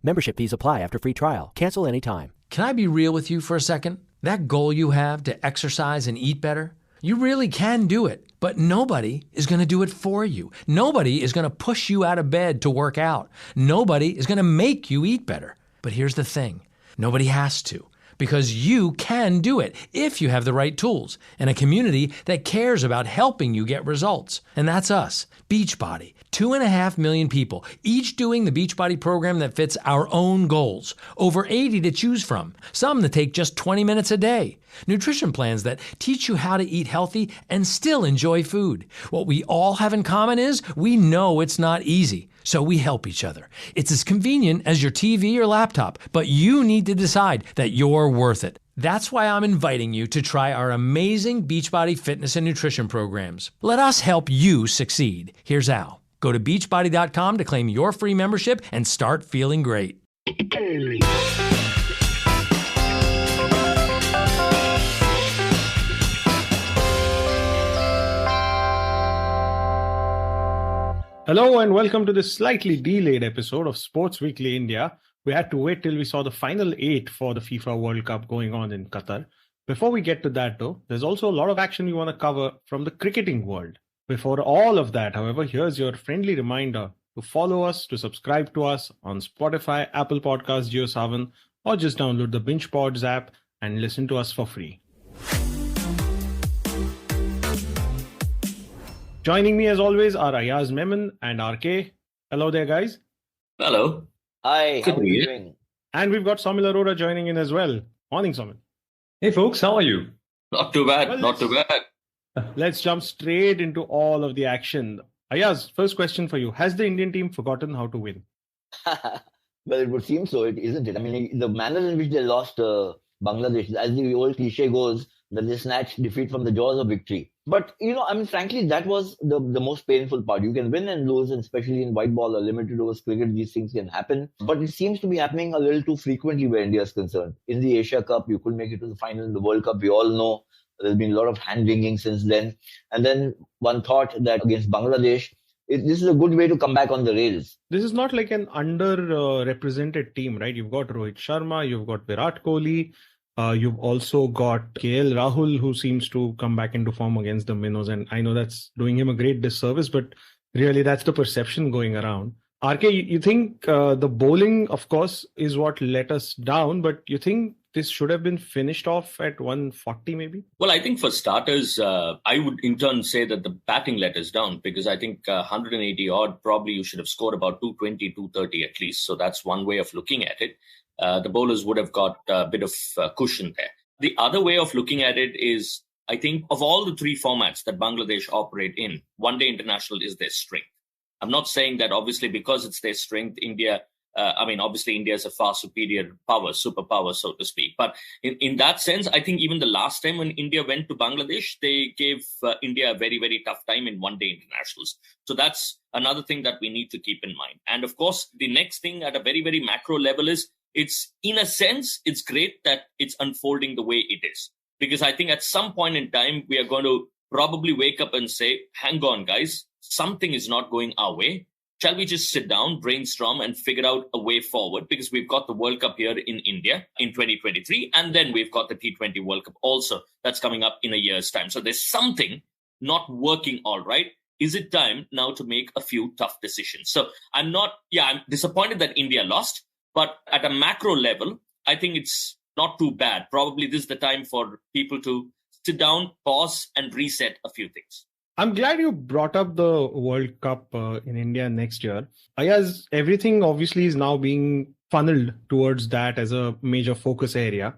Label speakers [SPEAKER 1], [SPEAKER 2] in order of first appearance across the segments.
[SPEAKER 1] Membership fees apply after free trial. Cancel anytime.
[SPEAKER 2] Can I be real with you for a second? That goal you have to exercise and eat better, you really can do it, but nobody is going to do it for you. Nobody is going to push you out of bed to work out. Nobody is going to make you eat better. But here's the thing. Nobody has to, because you can do it if you have the right tools and a community that cares about helping you get results. And that's us, Beachbody. 2.5 million people, each doing the Beachbody program that fits our own goals. Over 80 to choose from, some that take just 20 minutes a day. Nutrition plans that teach you how to eat healthy and still enjoy food. What we all have in common is we know it's not easy, so we help each other. It's as convenient as your TV or laptop, but you need to decide that you're worth it. That's why I'm inviting you to try our amazing Beachbody fitness and nutrition programs. Let us help you succeed. Here's how. Go to beachbody.com to claim your free membership and start feeling great.
[SPEAKER 3] Hello and welcome to this slightly delayed episode of Sports Weekly India. We had to wait till we saw the final 8 for the FIFA World Cup going on in Qatar. Before we get to that though, there's also a lot of action we want to cover from the cricketing world. Before all of that, however, here's your friendly reminder to follow us, to subscribe to us on Spotify, Apple Podcasts, JioSaavn, or just download the Binge Pods app and listen to us for free. Joining me as always are Ayaz Memon and RK. Hello there, guys.
[SPEAKER 4] Hello.
[SPEAKER 5] Hi, how are you doing?
[SPEAKER 3] And we've got Spumil Arora joining in as well. Morning, Spumil.
[SPEAKER 6] Hey folks, how are you?
[SPEAKER 4] Not too bad,
[SPEAKER 3] Well,
[SPEAKER 4] not too bad.
[SPEAKER 3] Let's jump straight into all of the action. Ayaz, first question for you. Has the Indian team forgotten how to win?
[SPEAKER 5] Well, it would seem so, isn't it? I mean, the manner in which they lost Bangladesh, as the old cliche goes, that they snatched defeat from the jaws of victory. But, frankly, that was the most painful part. You can win and lose, and especially in white ball or limited overs cricket, these things can happen. But it seems to be happening a little too frequently where India is concerned. In the Asia Cup, you could make it to the final. In the World Cup, we all know there's been a lot of hand-wringing since then. And then one thought that against Bangladesh, this is a good way to come back on the rails.
[SPEAKER 3] This is not like an underrepresented team, right? You've got Rohit Sharma, you've got Virat Kohli, you've also got KL Rahul, who seems to come back into form against the Minnows. And I know that's doing him a great disservice, but really that's the perception going around. RK, you think the bowling, of course, is what let us down, but you think this should have been finished off at 140 maybe?
[SPEAKER 4] Well, I think for starters, I would in turn say that the batting let us down because I think 180 odd, probably you should have scored about 220, 230 at least. So that's one way of looking at it. The bowlers would have got a bit of cushion there. The other way of looking at it is, I think of all the three formats that Bangladesh operate in, one-day international is their strength. I'm not saying that obviously because it's their strength, India is a far superior power, superpower, so to speak. But in that sense, I think even the last time when India went to Bangladesh, they gave India a very, very tough time in one-day internationals. So that's another thing that we need to keep in mind. And of course, the next thing at a very, very macro level is it's great that it's unfolding the way it is. Because I think at some point in time, we are going to probably wake up and say, hang on, guys, something is not going our way. Shall we just sit down, brainstorm and figure out a way forward? Because we've got the World Cup here in India in 2023. And then we've got the T20 World Cup also that's coming up in a year's time. So there's something not working all right. Is it time now to make a few tough decisions? So I'm disappointed that India lost. But at a macro level, I think it's not too bad. Probably this is the time for people to sit down, pause and reset a few things.
[SPEAKER 3] I'm glad you brought up the World Cup in India next year. Ayaz, everything obviously is now being funneled towards that as a major focus area.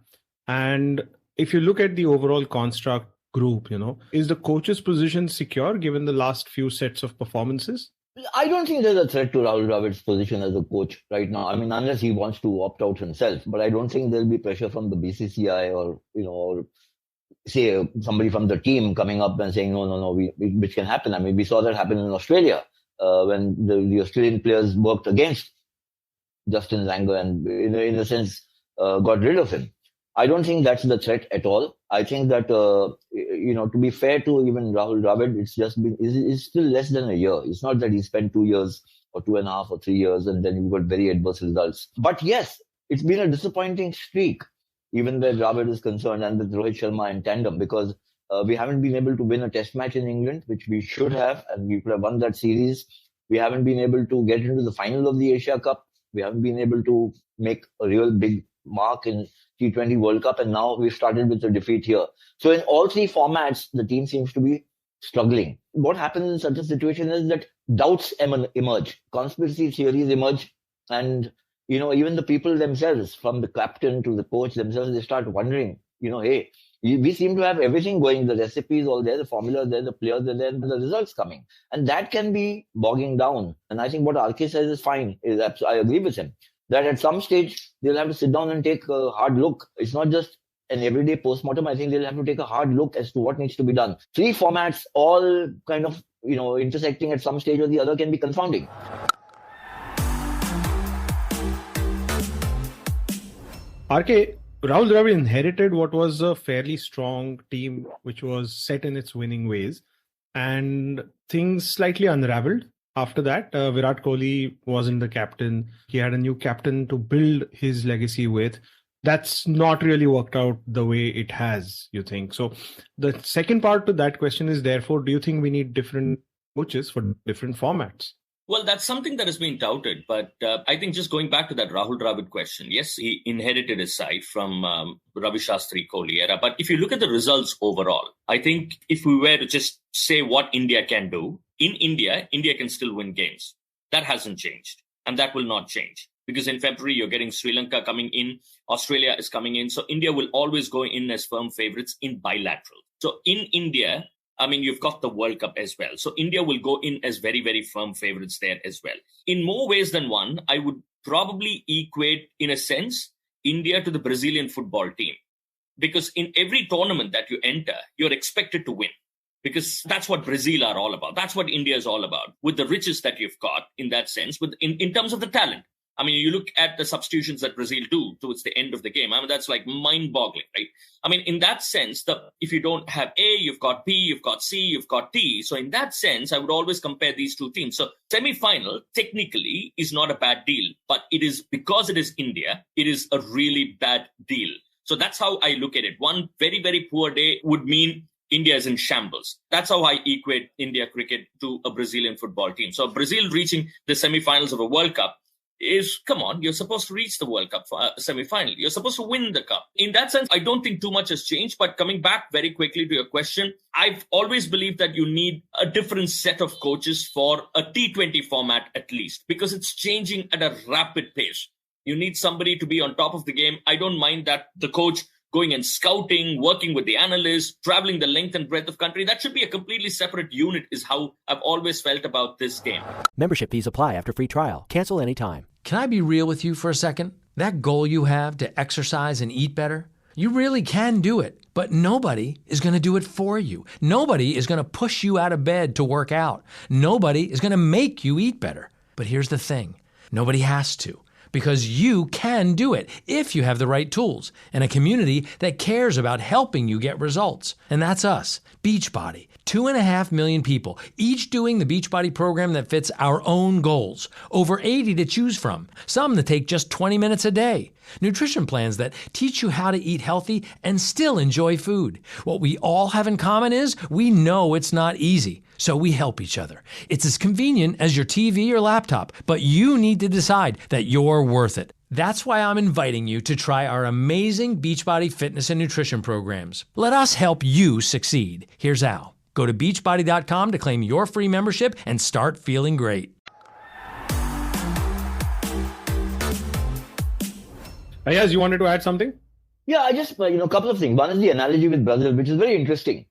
[SPEAKER 3] And if you look at the overall construct group, is the coach's position secure given the last few sets of performances?
[SPEAKER 5] I don't think there's a threat to Rahul Dravid's position as a coach right now. I mean, unless he wants to opt out himself. But I don't think there'll be pressure from the BCCI or say somebody from the team coming up and saying, no, which can happen. I mean, we saw that happen in Australia when the Australian players worked against Justin Langer and in a sense got rid of him. I don't think that's the threat at all. I think that, to be fair to even Rahul Dravid, it's still less than a year. It's not that he spent 2 years or 2.5 or 3 years, and then you've got very adverse results. But yes, it's been a disappointing streak, even where Dravid is concerned and with Rohit Sharma in tandem, because we haven't been able to win a test match in England, which we should have, and we could have won that series. We haven't been able to get into the final of the Asia Cup. We haven't been able to make a real big mark in T20 World Cup, and now we've started with a defeat here. So in all three formats, the team seems to be struggling. What happens in such a situation is that doubts emerge, conspiracy theories emerge, and even the people themselves, from the captain to the coach themselves, they start wondering, hey, we seem to have everything going, the recipes all there, the formula there, the players are there, and the results coming. And that can be bogging down. And I think what RK says is fine. I agree with him, that at some stage, they'll have to sit down and take a hard look. It's not just an everyday postmortem. I think they'll have to take a hard look as to what needs to be done. Three formats, all kind of, intersecting at some stage or the other, can be confounding.
[SPEAKER 3] RK, Rahul Dravid inherited what was a fairly strong team, which was set in its winning ways, and things slightly unraveled. After that, Virat Kohli wasn't the captain. He had a new captain to build his legacy with. That's not really worked out the way it has, you think? So the second part to that question is, therefore, do you think we need different coaches for different formats?
[SPEAKER 4] Well, that's something that has been touted, but I think just going back to that Rahul Dravid question, yes, he inherited his side from Ravi Shastri Kohli era. But if you look at the results overall, I think if we were to just say what India can do, in India can still win games. That hasn't changed, and that will not change. Because in February, you're getting Sri Lanka coming in, Australia is coming in. So India will always go in as firm favorites in bilateral. So in India, you've got the World Cup as well. So India will go in as very, very firm favorites there as well. In more ways than one, I would probably equate, in a sense, India to the Brazilian football team. Because in every tournament that you enter, you're expected to win. Because that's what Brazil are all about. That's what India is all about. With the riches that you've got, in that sense, in terms of the talent. You look at the substitutions that Brazil do towards the end of the game. that's like mind-boggling, right? In that sense, if you don't have A, you've got B, you've got C, you've got D. So in that sense, I would always compare these two teams. So semi-final, technically, is not a bad deal. But it is, because it is India, it is a really bad deal. So that's how I look at it. One very, very poor day would mean India is in shambles. That's how I equate India cricket to a Brazilian football team. So Brazil reaching the semi-finals of a World Cup is, come on, you're supposed to reach the World Cup semi-final. You're supposed to win the cup. In that sense, I don't think too much has changed. But coming back very quickly to your question, I've always believed that you need a different set of coaches for a T20 format at least, because it's changing at a rapid pace. You need somebody to be on top of the game. I don't mind that the coach going and scouting, working with the analysts, traveling the length and breadth of country. That should be a completely separate unit, is how I've always felt about this game.
[SPEAKER 1] Membership fees apply after free trial. Cancel anytime.
[SPEAKER 2] Can I be real with you for a second? That goal you have to exercise and eat better, you really can do it, but nobody is going to do it for you. Nobody is going to push you out of bed to work out. Nobody is going to make you eat better. But here's the thing. Nobody has to. Because you can do it if you have the right tools and a community that cares about helping you get results. And that's us, Beachbody. 2.5 million people, each doing the Beachbody program that fits our own goals. Over 80 to choose from, some that take just 20 minutes a day. Nutrition plans that teach you how to eat healthy and still enjoy food. What we all have in common is we know it's not easy, so we help each other. It's as convenient as your TV or laptop, but you need to decide that you're worth it. That's why I'm inviting you to try our amazing Beachbody fitness and nutrition programs. Let us help you succeed. Here's how. Go to beachbody.com to claim your free membership and start feeling great.
[SPEAKER 3] Ayaz, you wanted to add something?
[SPEAKER 5] Yeah, I just, a couple of things. One is the analogy with Brazil, which is very interesting.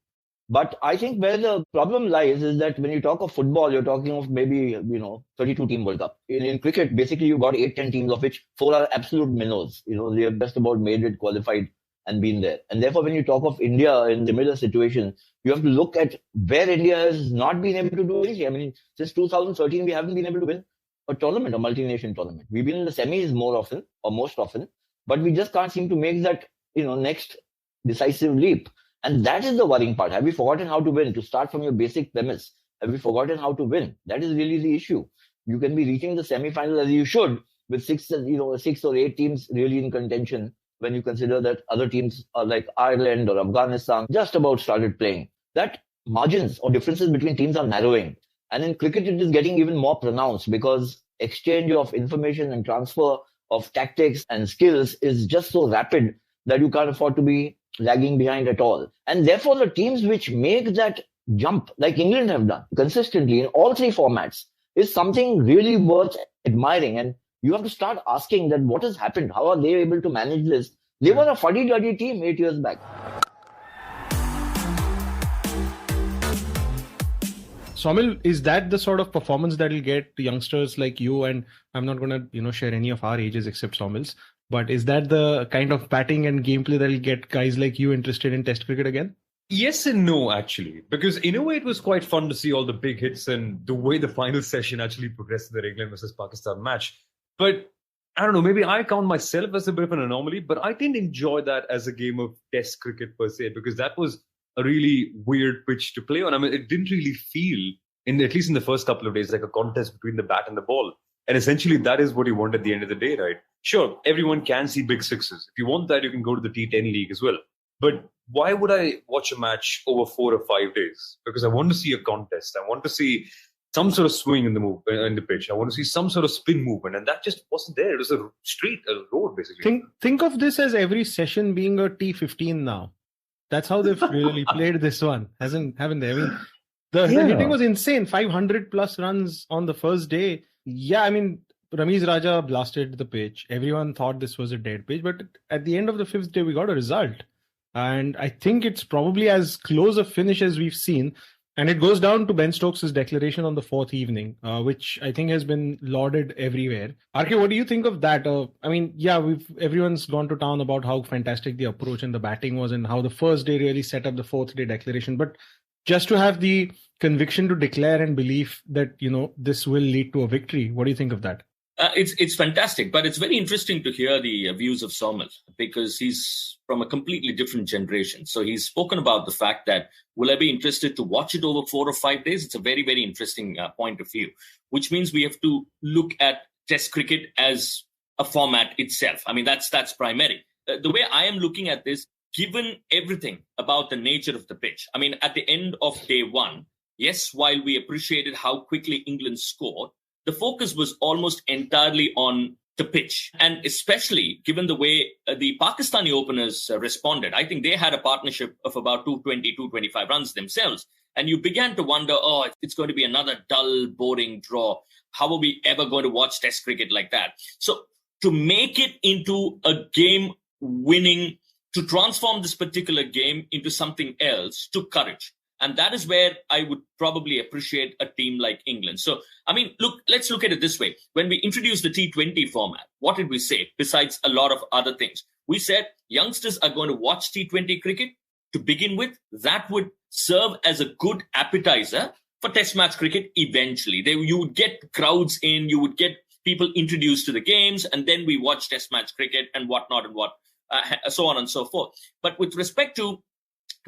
[SPEAKER 5] But I think where the problem lies is that when you talk of football, you're talking of maybe, 32-team World Cup. In cricket, basically, you've got 8-10 teams, of which 4 are absolute minnows. They have just about made it, qualified, and been there. And therefore, when you talk of India in similar situations, you have to look at where India has not been able to do anything. Since 2013, we haven't been able to win a tournament, a multi-nation tournament. We've been in the semis most often, but we just can't seem to make that, next decisive leap. And that is the worrying part. Have we forgotten how to win? To start from your basic premise, have we forgotten how to win? That is really the issue. you can be reaching the semi-final as you should with 6 or 8 teams really in contention when you consider that other teams like Ireland or Afghanistan just about started playing. That margins or differences between teams are narrowing. And in cricket, it is getting even more pronounced because exchange of information and transfer of tactics and skills is just so rapid that you can't afford to be lagging behind at all. And therefore, the teams which make that jump, like England have done consistently in all 3 formats, is something really worth admiring. And you have to start asking that what has happened? How are they able to manage this? They were a fuddy-duddy team 8 years back.
[SPEAKER 3] Spumil, is that the sort of performance that will get youngsters like you? And I'm not going to, share any of our ages except Spumil's. But is that the kind of batting and gameplay that will get guys like you interested in Test cricket again?
[SPEAKER 6] Yes and no, actually. Because in a way, it was quite fun to see all the big hits and the way the final session actually progressed in the England versus Pakistan match. But I don't know, maybe I count myself as a bit of an anomaly, but I didn't enjoy that as a game of Test cricket per se, because that was a really weird pitch to play on. I mean, it didn't really feel, at least in the first couple of days, like a contest between the bat and the ball. And essentially, that is what you want at the end of the day, right? Sure, everyone can see big sixes. If you want that, you can go to the T10 league as well. But why would I watch a match over 4 or 5 days? Because I want to see a contest. I want to see some sort of swing in the pitch. I want to see some sort of spin movement. And that just wasn't there. It was a road, basically.
[SPEAKER 3] Think of this as every session being a T15 now. That's how they've really played this one, haven't they? I mean, the hitting was insane. 500 plus runs on the first day. Yeah, I mean, Ramiz Raja blasted the pitch. Everyone thought this was a dead pitch. But at the end of the 5th day, we got a result. And I think it's probably as close a finish as we've seen. And it goes down to Ben Stokes' declaration on the 4th evening, which I think has been lauded everywhere. RK, what do you think of that? I mean, yeah, everyone's gone to town about how fantastic the approach and the batting was and how the first day really set up the 4th day declaration. But just to have the conviction to declare and belief that, this will lead to a victory, what do you think of that?
[SPEAKER 4] It's fantastic, but it's very interesting to hear the views of Spumil because he's from a completely different generation. So he's spoken about the fact that, will I be interested to watch it over 4 or 5 days? It's a very, very interesting point of view, which means we have to look at Test cricket as a format itself. I mean, that's primary. The way I am looking at this, given everything about the nature of the pitch, I mean, at the end of day 1, yes, while we appreciated how quickly England scored, the focus was almost entirely on the pitch. And especially given the way the Pakistani openers responded, I think they had a partnership of about 220, 225 runs themselves. And you began to wonder, it's going to be another dull, boring draw. How are we ever going to watch Test cricket like that? So to make it into a game winning, to transform this particular game into something else, took courage. And that is where I would probably appreciate a team like England. So, I mean, let's look at it this way. When we introduced the T20 format, what did we say? Besides a lot of other things, we said youngsters are going to watch T20 cricket to begin with. That would serve as a good appetizer for Test match cricket eventually. You would get crowds in, you would get people introduced to the games, and then we watch Test match cricket and whatnot and so on and so forth. But with respect to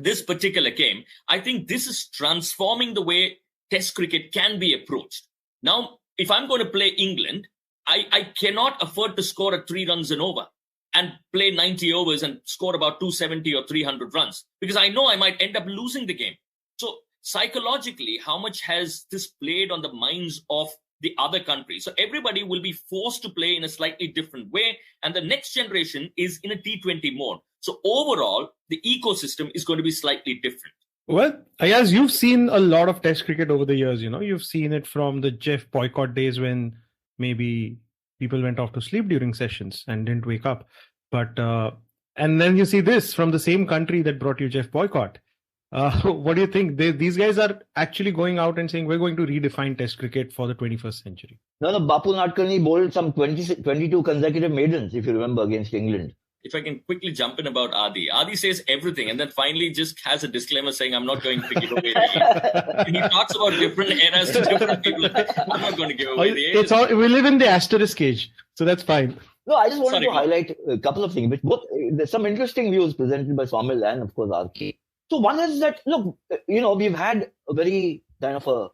[SPEAKER 4] this particular game, I think this is transforming the way Test cricket can be approached. Now, if I'm going to play England, I cannot afford to score at 3 runs and over and play 90 overs and score about 270 or 300 runs because I know I might end up losing the game. So psychologically, how much has this played on the minds of the other countries? So everybody will be forced to play in a slightly different way. And the next generation is in a T20 mode. So overall, the ecosystem is going to be slightly different.
[SPEAKER 3] Well, Ayaz, you've seen a lot of Test cricket over the years. You've seen it from the Jeff boycott days when maybe people went off to sleep during sessions and didn't wake up. But and then you see this from the same country that brought you Jeff boycott. What do you think? These guys are actually going out and saying we're going to redefine Test cricket for the 21st century.
[SPEAKER 5] No, Bapu Nadkarni bowled some 22 consecutive maidens, if you remember, against England.
[SPEAKER 4] If I can quickly jump in about Adi. Adi says everything and then finally just has a disclaimer saying, I'm not going to give away the age. He talks about different eras to different people. I'm not going to give away the age.
[SPEAKER 3] We live in the asterisk age, so that's fine.
[SPEAKER 5] No, I just wanted to highlight a couple of things. There's some interesting views presented by Spumil and, of course, RK. So one is that, look, we've had a very kind of a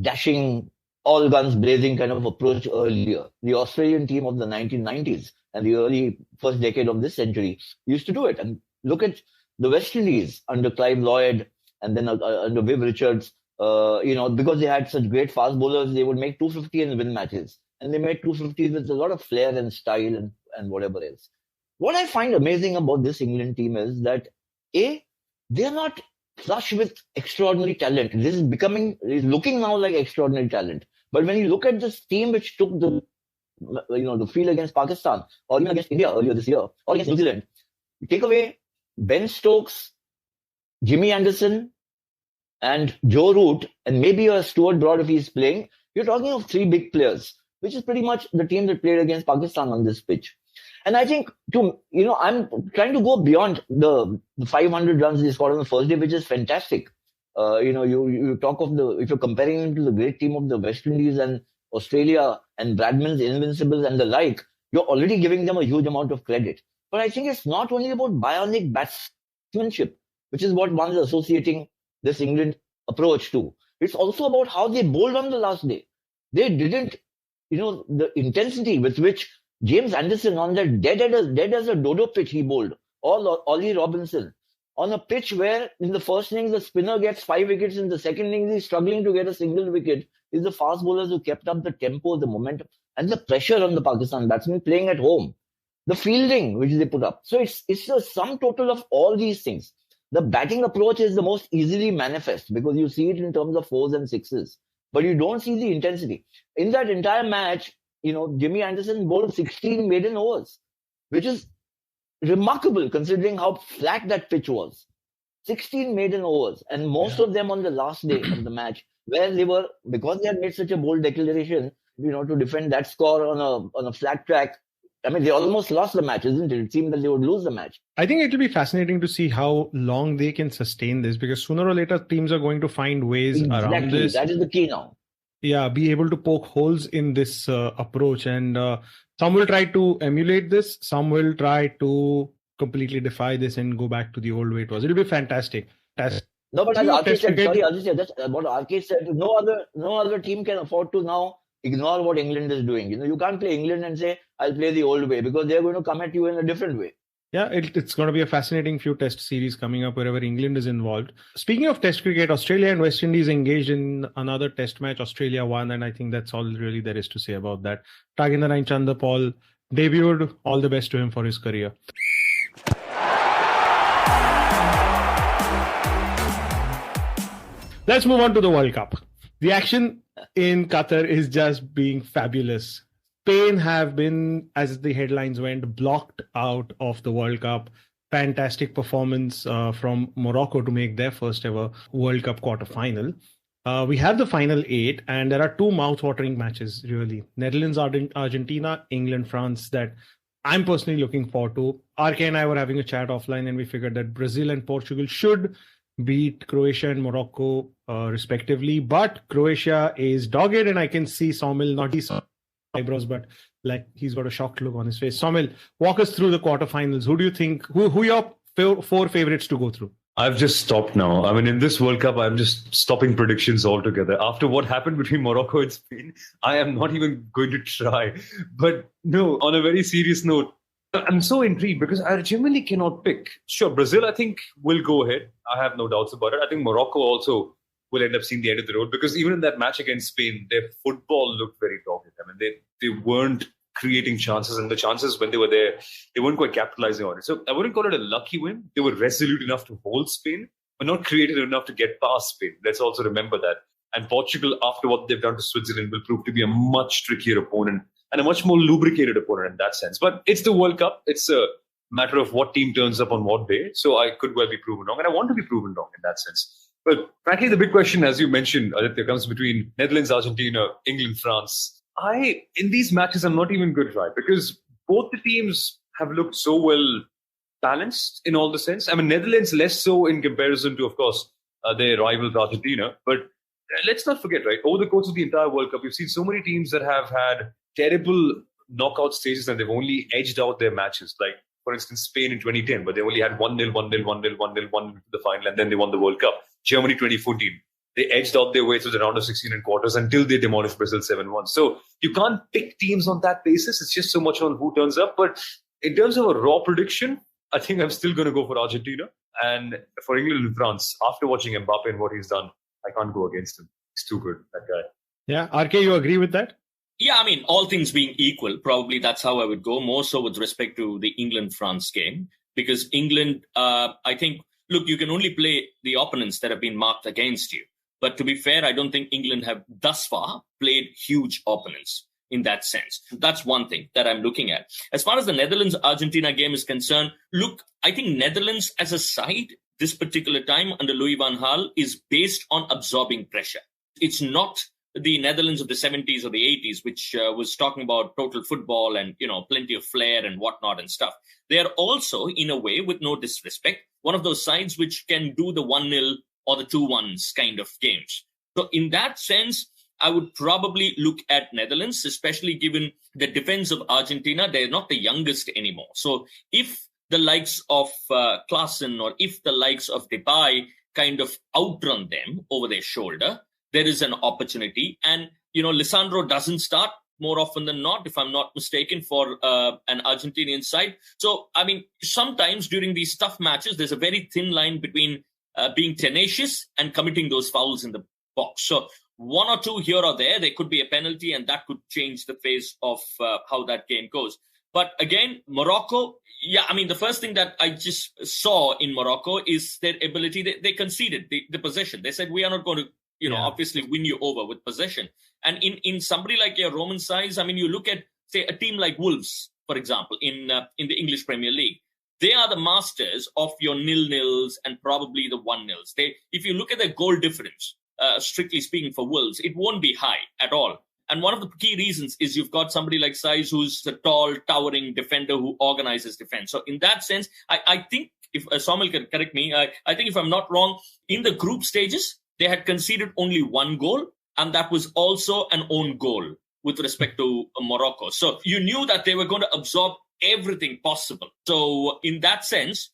[SPEAKER 5] dashing all guns blazing kind of approach earlier. The Australian team of the 1990s and the early first decade of this century used to do it. And look at the West Indies under Clive Lloyd and then under Viv Richards. Because they had such great fast bowlers, they would make 250 and win matches. And they made 250s with a lot of flair and style and whatever else. What I find amazing about this England team is that, they're not flush with extraordinary talent. This is looking now like extraordinary talent. But when you look at this team which took the field against Pakistan or even against India earlier this year or against New Zealand, you take away Ben Stokes, Jimmy Anderson, and Joe Root, and maybe a Stuart Broad if he's playing, you're talking of three big players, which is pretty much the team that played against Pakistan on this pitch. And I think, I'm trying to go beyond the 500 runs they scored on the first day, which is fantastic. You talk of if you're comparing him to the great team of the West Indies and Australia and Bradman's Invincibles and the like, you're already giving them a huge amount of credit. But I think it's not only about bionic batsmanship, which is what one's associating this England approach to. It's also about how they bowled on the last day. They didn't, the intensity with which James Anderson on that dead as a dodo pitch he bowled, or Ollie Robinson, on a pitch where in the first innings the spinner gets 5 wickets, in the second innings he's struggling to get a single wicket, is the fast bowlers who kept up the tempo, the momentum, and the pressure on the Pakistan batsmen playing at home. The fielding which they put up. So it's a sum total of all these things. The batting approach is the most easily manifest because you see it in terms of 4s and 6s, but you don't see the intensity. In that entire match, Jimmy Anderson bowled 16 maiden overs, which is remarkable considering how flat that pitch was. 16 maiden overs, and most of them on the last day of the match, where they were, because they had made such a bold declaration, to defend that score on a flat track. I mean, they almost lost the match, isn't it? It seemed that they would lose the match.
[SPEAKER 3] I think it'll be fascinating to see how long they can sustain this, because sooner or later teams are going to find ways around this.
[SPEAKER 5] That is the key now.
[SPEAKER 3] Yeah, be able to poke holes in this approach. And some will try to emulate this. Some will try to completely defy this and go back to the old way it was. It'll be fantastic.
[SPEAKER 5] No, but as RK said, that's what RK said. No other team can afford to now ignore what England is doing. You can't play England and say, I'll play the old way, because they're going to come at you in a different way.
[SPEAKER 3] Yeah, it's going to be a fascinating few test series coming up wherever England is involved. Speaking of test cricket, Australia and West Indies engaged in another test match. Australia won, and I think that's all really there is to say about that. Tagenarine Chanderpaul debuted. All the best to him for his career. Let's move on to the World Cup. The action in Qatar is just being fabulous. Spain have been, as the headlines went, blocked out of the World Cup. Fantastic performance from Morocco to make their first ever World Cup quarter-final. We have the final 8, and there are 2 mouth-watering matches, really. Netherlands, Argentina, England, France, that I'm personally looking forward to. RK and I were having a chat offline, and we figured that Brazil and Portugal should beat Croatia and Morocco respectively. But Croatia is dogged, and I can see Spumil, not his eyebrows, but like he's got a shocked look on his face. Spumil, walk us through the quarterfinals. Who do you think, who are your 4 favorites to go through?
[SPEAKER 6] I've just stopped now. I mean, in this World Cup, I'm just stopping predictions altogether. After what happened between Morocco and Spain, I am not even going to try. But no, on a very serious note, I'm so intrigued because I genuinely cannot pick. Sure, Brazil, I think, will go ahead. I have no doubts about it. I think Morocco also will end up seeing the end of the road, because even in that match against Spain, their football looked very dogged. I mean, they weren't creating chances, and the chances when they were there, they weren't quite capitalizing on it. So I wouldn't call it a lucky win. They were resolute enough to hold Spain, but not creative enough to get past Spain. Let's also remember that. And Portugal, after what they've done to Switzerland, will prove to be a much trickier opponent and a much more lubricated opponent in that sense. But it's the World Cup. It's a matter of what team turns up on what day. So I could well be proven wrong, and I want to be proven wrong in that sense. But frankly, the big question, as you mentioned, Aditya, comes between Netherlands, Argentina, England, France. In these matches, I'm not even going to try, because both the teams have looked so well balanced in all the sense. I mean, Netherlands less so in comparison to, of course, their rivals Argentina. But let's not forget, right, over the course of the entire World Cup, we've seen so many teams that have had terrible knockout stages and they've only edged out their matches. Like, for instance, Spain in 2010, but they only had 1-0, 1-0, 1-0, 1-0, 1-0 to the final, and then they won the World Cup. Germany 2014, They edged out their way to the round of 16 and quarters until they demolished Brazil 7-1. So you can't pick teams on that basis. It's just so much on who turns up. But in terms of a raw prediction, I think I'm still going to go for Argentina. And for England and France, after watching Mbappe and what he's done, I can't go against him. He's too good, that guy.
[SPEAKER 3] Yeah, RK, you agree with that?
[SPEAKER 4] Yeah, I mean, all things being equal, probably that's how I would go, more so with respect to the England-France game. Because England, I think, look, you can only play the opponents that have been marked against you. But to be fair, I don't think England have thus far played huge opponents in that sense. That's one thing that I'm looking at. As far as the Netherlands-Argentina game is concerned, look, I think Netherlands as a side this particular time under Louis van Gaal is based on absorbing pressure. It's not the Netherlands of the 70s or the 80s, which was talking about total football and, plenty of flair and whatnot and stuff. They are also, in a way, with no disrespect, one of those sides which can do the 1-0 or the 2-1s kind of games. So in that sense, I would probably look at Netherlands, especially given the defense of Argentina. They're not the youngest anymore. So if the likes of Klaassen or if the likes of Depay kind of outrun them over their shoulder, there is an opportunity. And, Lisandro doesn't start more often than not, if I'm not mistaken, for an Argentinian side. So, I mean, sometimes during these tough matches, there's a very thin line between being tenacious and committing those fouls in the box. So one or two here or there could be a penalty, and that could change the face of how that game goes. But again, Morocco, the first thing that I just saw in Morocco is their ability. They conceded the possession. They said, we are not going to, obviously win you over with possession. And in somebody like your Roman size, you look at, say, a team like Wolves, for example, in the English Premier League. They are the masters of your 0-0s and probably the 1-0s. If you look at their goal difference, strictly speaking for Wolves, it won't be high at all. And one of the key reasons is you've got somebody like Saiz, who's a tall, towering defender who organizes defense. So in that sense, I think, if Spumil can correct me, I think if I'm not wrong, in the group stages, they had conceded only one goal, and that was also an own goal with respect to Morocco. So you knew that they were going to absorb everything possible. So in that sense,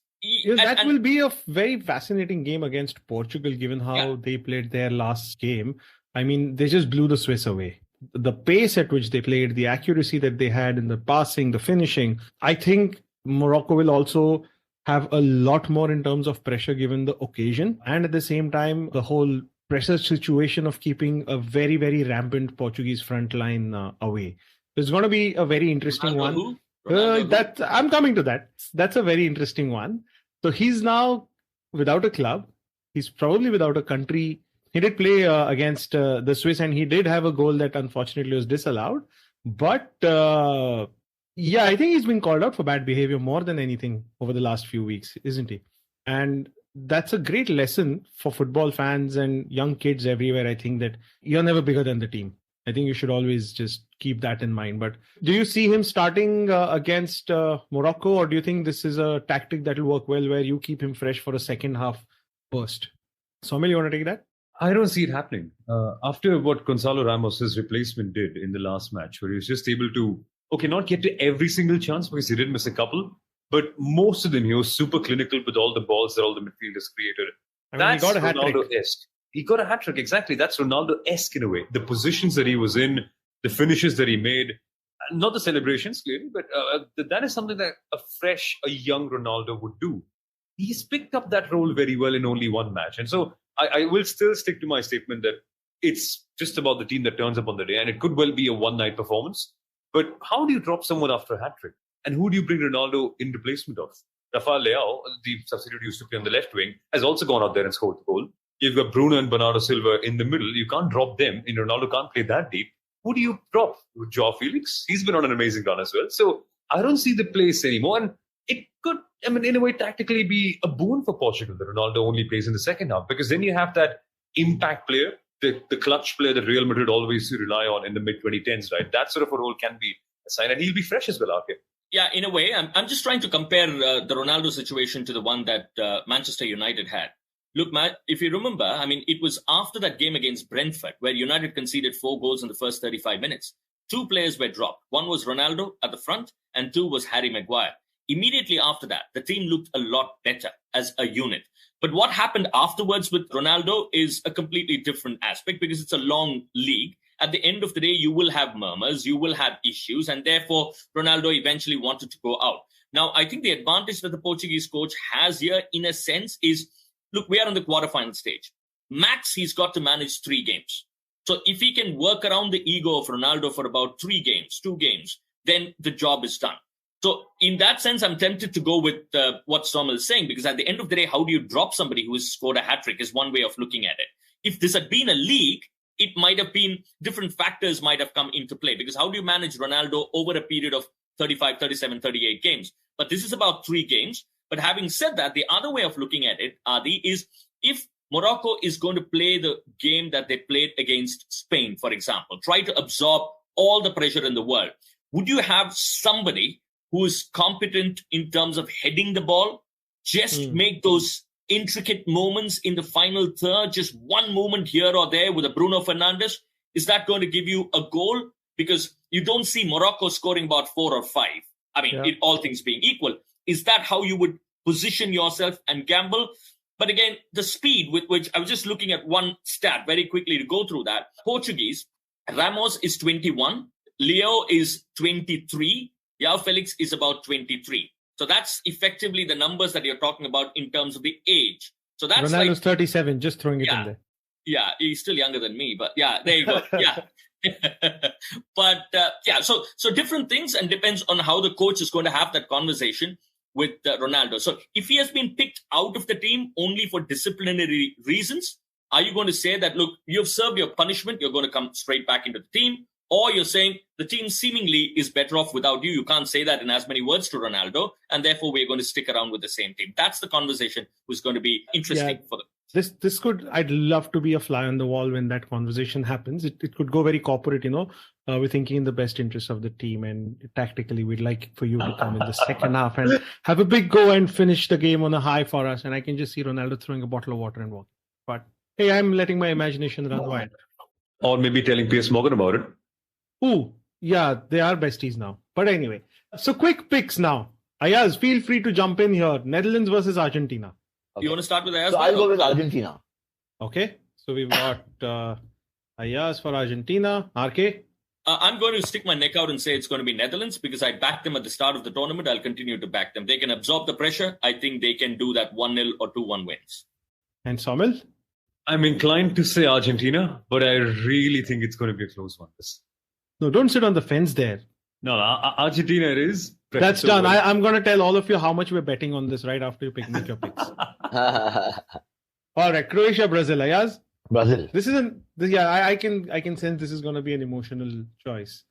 [SPEAKER 3] that will be a very fascinating game against Portugal, given how they played their last game. They just blew the Swiss away. The pace at which they played, the accuracy that they had in the passing, the finishing. I think Morocco will also have a lot more in terms of pressure given the occasion. And at the same time, the whole pressure situation of keeping a very, very rampant Portuguese front line away. It's going to be a very interesting one. I'm coming to that. That's a very interesting one. So he's now without a club. He's probably without a country. He did play against the Swiss, and he did have a goal that unfortunately was disallowed. But I think he's been called out for bad behavior more than anything over the last few weeks, isn't he? And that's a great lesson for football fans and young kids everywhere. I think that you're never bigger than the team. I think you should always just keep that in mind. But do you see him starting against Morocco, or do you think this is a tactic that will work well where you keep him fresh for a second half burst? Spumil, you want to take that?
[SPEAKER 6] I don't see it happening. After what Gonzalo Ramos, his replacement, did in the last match, where he was just able to, not get to every single chance because he did miss a couple, but most of them he was super clinical with all the balls that all the midfielders created. That's
[SPEAKER 3] he got a hat-trick.
[SPEAKER 6] Ronaldo-esque. He got a hat-trick, exactly. That's Ronaldo-esque in a way. The positions that he was in, the finishes that he made, not the celebrations, clearly, but that is something that a young Ronaldo would do. He's picked up that role very well in only one match. And so I will still stick to my statement that it's just about the team that turns up on the day, and it could well be a one-night performance. But how do you drop someone after a hat-trick? And who do you bring Ronaldo in replacement of? Rafael Leao, the substitute used to play on the left wing, has also gone out there and scored the goal. You've got Bruno and Bernardo Silva in the middle. You can't drop them, and Ronaldo can't play that deep. Who do you drop? Joao Felix? He's been on an amazing run as well. So I don't see the place anymore. And it could, in a way, tactically be a boon for Portugal that Ronaldo only plays in the second half, because then you have that impact player, the clutch player that Real Madrid always rely on in the mid-2010s, right? That sort of a role can be assigned, and he'll be fresh as well out here.
[SPEAKER 4] Yeah, in a way, I'm just trying to compare the Ronaldo situation to the one that Manchester United had. Look, Matt, if you remember, it was after that game against Brentford where United conceded 4 goals in the first 35 minutes. 2 players were dropped. One was Ronaldo at the front, and 2 was Harry Maguire. immediately after that, the team looked a lot better as a unit. But what happened afterwards with Ronaldo is a completely different aspect because it's a long league. At the end of the day, you will have murmurs, you will have issues, and therefore Ronaldo eventually wanted to go out. Now, I think the advantage that the Portuguese coach has here, in a sense, is, look, we are in the quarterfinal stage. Max, he's got to manage 3 games. So if he can work around the ego of Ronaldo for about 3 games, 2 games, then the job is done. So in that sense, I'm tempted to go with what Spumil is saying, because at the end of the day, how do you drop somebody who has scored a hat-trick is one way of looking at it. If this had been a league, it might have been different factors might have come into play, because how do you manage Ronaldo over a period of 35, 37, 38 games? But this is about 3 games. But having said that, the other way of looking at it, Adi, is if Morocco is going to play the game that they played against Spain, for example, try to absorb all the pressure in the world, would you have somebody who is competent in terms of heading the ball, just make those intricate moments in the final third, just one moment here or there with a Bruno Fernandes? Is that going to give you a goal? Because you don't see Morocco scoring about 4 or 5. I mean, all things being equal. Is that how you would position yourself and gamble? But again, the speed with which, I was just looking at one stat very quickly to go through that. Portuguese, Ramos is 21, Leo is 23, João Felix is about 23. So that's effectively the numbers that you're talking about in terms of the age. So that's
[SPEAKER 3] Ronaldo's 37, just throwing it in there.
[SPEAKER 4] Yeah, he's still younger than me, but yeah, there you go. Yeah. But so different things, and depends on how the coach is going to have that conversation with Ronaldo. So if he has been picked out of the team only for disciplinary reasons, are you going to say that, look, you've served your punishment, you're going to come straight back into the team? Or you're saying the team seemingly is better off without you. You can't say that in as many words to Ronaldo, and therefore we're going to stick around with the same team. That's the conversation who's going to be interesting for them.
[SPEAKER 3] This could, I'd love to be a fly on the wall when that conversation happens. It could go very corporate, we're thinking in the best interest of the team, and tactically we'd like for you to come in the second half and have a big go and finish the game on a high for us. And I can just see Ronaldo throwing a bottle of water and walking. But hey, I'm letting my imagination run wild.
[SPEAKER 6] Or maybe telling Piers Morgan about it.
[SPEAKER 3] Ooh, yeah, they are besties now. But anyway, so quick picks now. Ayaz, feel free to jump in here. Netherlands versus Argentina.
[SPEAKER 4] Okay. You want to start with Ayaz?
[SPEAKER 5] So I'll go with Argentina.
[SPEAKER 3] Okay, so we've got Ayaz for Argentina. RK?
[SPEAKER 4] I'm going to stick my neck out and say it's going to be Netherlands, because I backed them at the start of the tournament. I'll continue to back them. They can absorb the pressure. I think they can do that 1-0 or 2-1 wins. And
[SPEAKER 3] Spumil?
[SPEAKER 6] I'm inclined to say Argentina, but I really think it's going to be a close one.
[SPEAKER 3] No, don't sit on the fence there.
[SPEAKER 6] No, Argentina it is.
[SPEAKER 3] That's done. I'm going to tell all of you how much we're betting on this right after you make your picks. All right, Croatia, Brazil. Ayaz?
[SPEAKER 5] Brazil.
[SPEAKER 3] I can sense this is going to be an emotional choice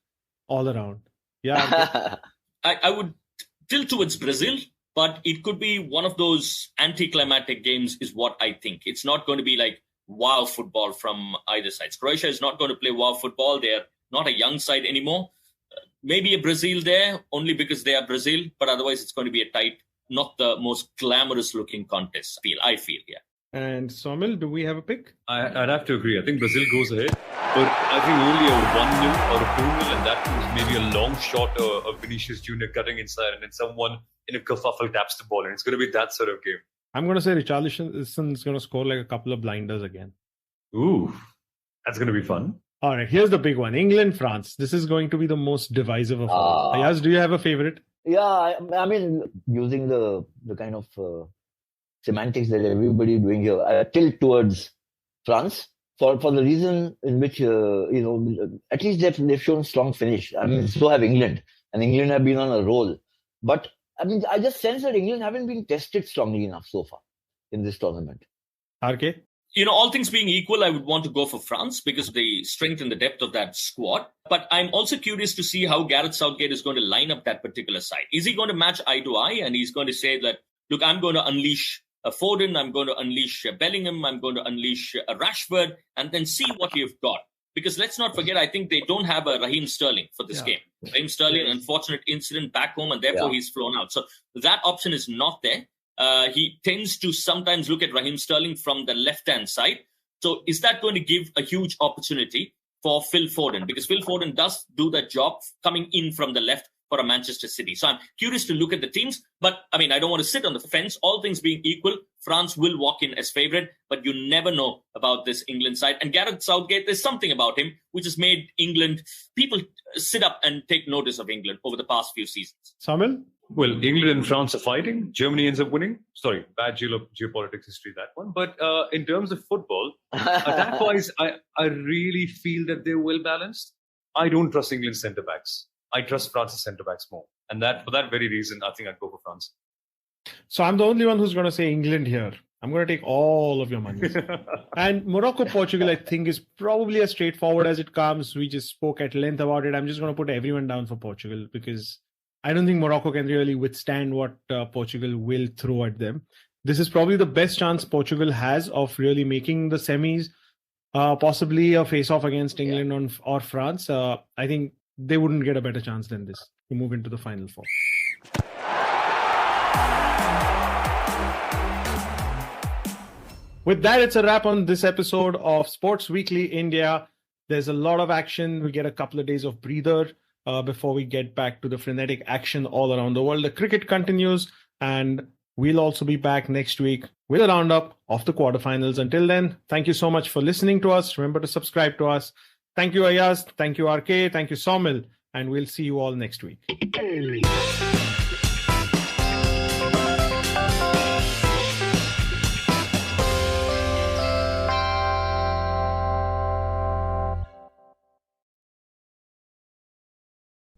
[SPEAKER 3] all around. Yeah.
[SPEAKER 4] I would tilt towards Brazil, but it could be one of those anticlimactic games is what I think. It's not going to be like wow football from either side. Croatia is not going to play wow football. They're not a young side anymore. Maybe a Brazil there, only because they are Brazil, but otherwise it's going to be a tight, not the most glamorous looking contest, I feel, yeah.
[SPEAKER 3] And Spumil, do we have a pick?
[SPEAKER 6] I'd have to agree. I think Brazil goes ahead, but I think only a 1-0 or a 2-0, and that was maybe a long shot of Vinicius Jr. cutting inside, and then someone in a kerfuffle taps the ball, and it's going to be that sort of game.
[SPEAKER 3] I'm going to say Richarlison's going to score like a couple of blinders again.
[SPEAKER 6] Ooh, that's going to be fun.
[SPEAKER 3] All right, here's the big one. England, France. This is going to be the most divisive of all. Ayaz, do you have a favorite?
[SPEAKER 5] Yeah, I mean, using the kind of semantics that everybody is doing here, I tilt towards France for the reason in which, at least they've shown strong finish. I mean, so have England. And England have been on a roll. But, I mean, I just sense that England haven't been tested strongly enough so far in this tournament.
[SPEAKER 3] RK?
[SPEAKER 4] All things being equal, I would want to go for France because of the strength and the depth of that squad. But I'm also curious to see how Gareth Southgate is going to line up that particular side. Is he going to match eye to eye? And he's going to say that, look, I'm going to unleash Foden, I'm going to unleash Bellingham, I'm going to unleash Rashford, and then see what you've got. Because let's not forget, I think they don't have a Raheem Sterling for this game. Raheem Sterling, an unfortunate incident back home, and therefore he's flown out. So that option is not there. He tends to sometimes look at Raheem Sterling from the left-hand side. So is that going to give a huge opportunity for Phil Foden? Because Phil Foden does do that job coming in from the left for a Manchester City. So I'm curious to look at the teams. But, I mean, I don't want to sit on the fence. All things being equal, France will walk in as favourite. But you never know about this England side. And Gareth Southgate, there's something about him which has made England, people sit up and take notice of England over the past few seasons.
[SPEAKER 3] Samil?
[SPEAKER 6] Well, England and France are fighting. Germany ends up winning. Sorry, bad geopolitics history, that one. But in terms of football, attack-wise, I really feel that they're well balanced. I don't trust England's centre-backs. I trust France's centre-backs more. And that for that very reason, I think I'd go for France.
[SPEAKER 3] So I'm the only one who's going to say England here. I'm going to take all of your money. And Morocco-Portugal, I think, is probably as straightforward as it comes. We just spoke at length about it. I'm just going to put everyone down for Portugal because I don't think Morocco can really withstand what Portugal will throw at them. This is probably the best chance Portugal has of really making the semis, possibly a face-off against England or France. I think they wouldn't get a better chance than this to move into the Final Four. With that, it's a wrap on this episode of Sports Weekly India. There's a lot of action. We get a couple of days of breather before we get back to the frenetic action all around the world. The cricket continues, and we'll also be back next week with a roundup of the quarterfinals. Until then, thank you so much for listening to us. Remember to subscribe to us. Thank you, Ayaz. Thank you, RK. Thank you, Spumil. And we'll see you all next week.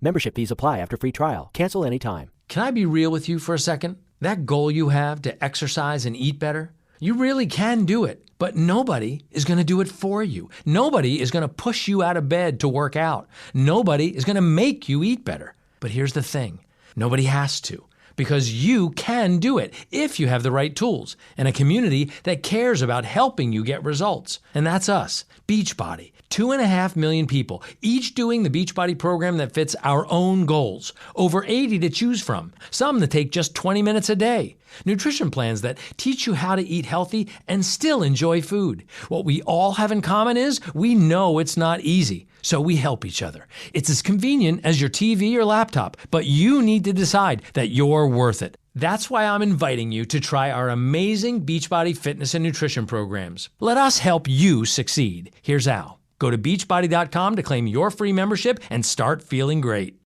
[SPEAKER 1] Membership fees apply after free trial. Cancel anytime.
[SPEAKER 2] Can I be real with you for a second? That goal you have to exercise and eat better, you really can do it, but nobody is going to do it for you. Nobody is going to push you out of bed to work out. Nobody is going to make you eat better. But here's the thing. Nobody has to, because you can do it if you have the right tools and a community that cares about helping you get results. And that's us, Beachbody. 2.5 million people, each doing the Beachbody program that fits our own goals. Over 80 to choose from, some that take just 20 minutes a day. Nutrition plans that teach you how to eat healthy and still enjoy food. What we all have in common is we know it's not easy, so we help each other. It's as convenient as your TV or laptop, but you need to decide that you're worth it. That's why I'm inviting you to try our amazing Beachbody fitness and nutrition programs. Let us help you succeed. Here's how. Go to beachbody.com to claim your free membership and start feeling great.